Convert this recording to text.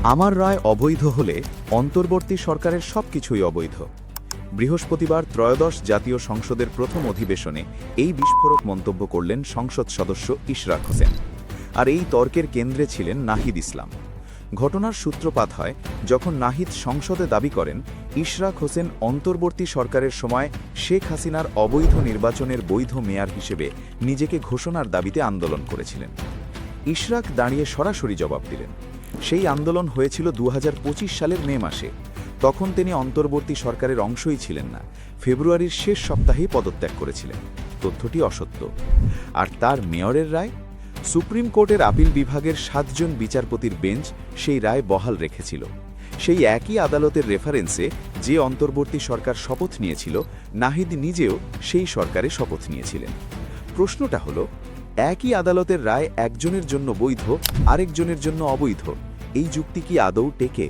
আমার রায় অবৈধ হলে অন্তর্বর্তী সরকারের সবকিছুই অবৈধ। বৃহস্পতিবার ত্রয়োদশ জাতীয় সংসদের প্রথম অধিবেশনে এই বিস্ফোরক মন্তব্য করলেন সংসদ সদস্য ইশরাক হোসেন। আর এই তর্কের কেন্দ্রে ছিলেন নাহিদ ইসলাম। ঘটনার সূত্রপাত হয় যখন নাহিদ সংসদে দাবি করেন ইশরাক হোসেন অন্তর্বর্তী সরকারের সময় শেখ হাসিনার অবৈধ নির্বাচনের বৈধ মেয়র হিসেবে নিজেকে ঘোষণার দাবিতে আন্দোলন করেছিলেন। ইশরাক দাঁড়িয়ে সরাসরি জবাব দিলেন, সেই আন্দোলন হয়েছিল ২০২৫ সালের মে মাসে। তখন তিনি অন্তর্বর্তী সরকারের অংশই ছিলেন না, ফেব্রুয়ারির শেষ সপ্তাহেই পদত্যাগ করেছিলেন। তথ্যটি অসত্য। আর তার মেয়রের রায়? সুপ্রিম কোর্টের আপিল বিভাগের ৭ জন বিচারপতির বেঞ্চ সেই রায় বহাল রেখেছিল। সেই একই আদালতের রেফারেন্সে যে অন্তর্বর্তী সরকার শপথ নিয়েছিল, নাহিদ নিজেও সেই সরকারে শপথ নিয়েছিলেন। প্রশ্নটা হলো, একই আদালতের রায় একজনের জন্য বৈধ, আরেকজনের জন্য অবৈধ, এই যুক্তি কি আদৌ টেকে?